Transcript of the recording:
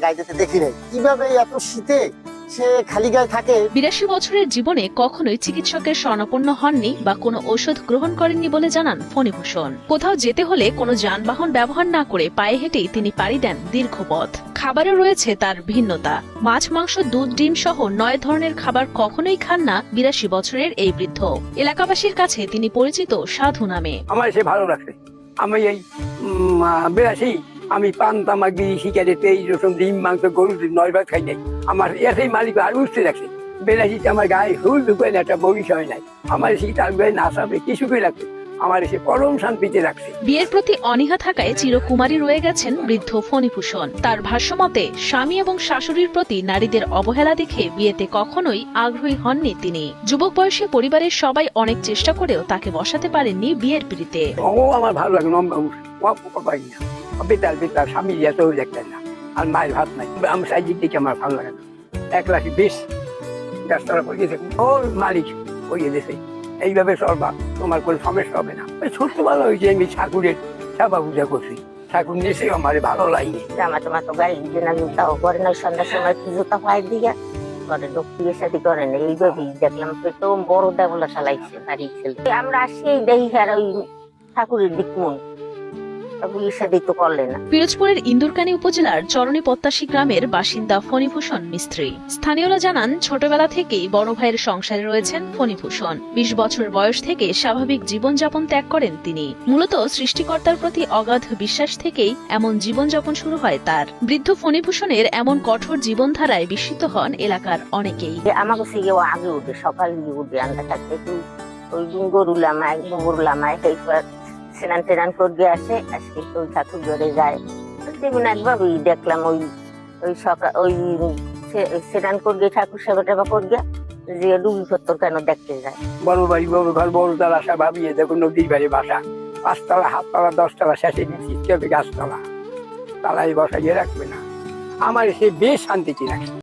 গায়ে দিতে দেখি নাই। কিভাবে এত শীতে সে খালি গায়ে থাকে? 82 বছরের জীবনে কখনোই চিকিৎসকের শরণাপন্ন হননি বা কোনো ঔষধ গ্রহণ করেননি বলে জানান ফণীভূষণ। কোথাও যেতে হলে কোনো যানবাহন ব্যবহার না করে পায়ে হেঁটেই তিনি পাড়ি দেন দীর্ঘ পথ। খাবারে রয়েছে তার ভিন্নতা। মাছ, মাংস, দুধ, ডিম সহ 9 ধরনের খাবার কখনোই খান না 82 বছরের এই বৃদ্ধ। এলাকাবাসীর কাছে তিনি পরিচিত সাধু নামে। আমার সে ভালো লাগছে। আমি এই 82 আমি পান তামাক বিড়ি সিগারেট এই রকম ডিম মাংস গরু 9 ভাগ খাই নাই। আমার এসেই মালিক আর উঠতে রাখছে। 82 আমার গায়ে হুল ঢুকে না, একটা বরিশয় নাই। আমার সে তার গায়ে নাচাবে কিছুই লাগছে। আমার এসে পরম শান্তিতে রাখছে। বিয়ের প্রতি অনীহা থাকায় চিরকুমারী রয়ে গেছেন বৃদ্ধ ফণীভূষণ। তার ভাষ্যমতে স্বামী এবং শাশুড়ির প্রতি নারীদের অবহেলা দেখে বিয়েতে কখনোই আগ্রহী হননি তিনি। যুবক বয়সে পরিবারের সবাই অনেক চেষ্টা করেও তাকে বসাতে পারেননি বিয়ের পিড়িতে। ও আমার ভালো লাগে না, বেতার বেতার স্বামী যেতেও দেখতেন না, আর মায়ের ভাত নাই। আমি সাইজিক দিকে আমার ভালো লাগে না। 1 লাখ 20 গাছতলা করিয়েছে, ওর মালিক করিয়ে দিয়েছে। এইভাবে চলবা, তোমার কোনো সমস্যা হবে না। ছোট্ট ভালো হয়েছে, আমি ঠাকুরের সেবা পূজা করছি। ঠাকুর নিয়েছে আমার ভালো লাগে। জামা টামা তো গাড়ি না, জুতাও করে না, সন্ধ্যার সময় জুতা পায়ের দিকে করে বিয়ে সাথে করে না। এইভাবেই দেখলাম তো বড় দেবলা চালাইছে বাড়ি ছেলে। আমরা আসি দেখি আর ওই ঠাকুরের দিক মন পিরোজপুরের ইন্দুরকানী উপজেলার চরণী পত্তাশী গ্রামের বাসিন্দা ফণীভূষণ মিস্ত্রি। স্থানীয়রা জানান ছোটবেলা থেকেই বড় ভাইয়ের সংসারে রয়েছেন ফণীভূষণ। 20 বছর বয়স থেকে স্বাভাবিক জীবনযাপন ত্যাগ করেন তিনি। মূলত সৃষ্টিকর্তার প্রতি অগাধ বিশ্বাস থেকেই এমন জীবনযাপন শুরু হয় তার। বৃদ্ধ ফণীভূষণের এমন কঠোর জীবনধারায় বিস্মিত হন এলাকার অনেকেই। আমার কাছে আগে উঠে সকাল উঠে আন্দা থাকতে ওই গরু লামায় গোবর লামায় স্নান টেনান করে আসে, আজকে ওই ঠাকুর ঘরে যায়। যেমন একবার ওই দেখলাম ওই ওই সকাল ওই স্নান করে ঠাকুর সেবা টেবা করে যে ডুবি সত্তর কেন দেখতে যায়। বড় বাড়ি, বড় ঘর, বড় তালা সব ভাবিয়ে দেখো নদীর বাড়ি বাসা। 5 তলা, 7 তলা, 10 তলা শেষে দিচ্ছি, কেউ গাছতলা তালাই বসাইয়ে রাখবে না। আমার সে বেশ শান্তিতে রাখে।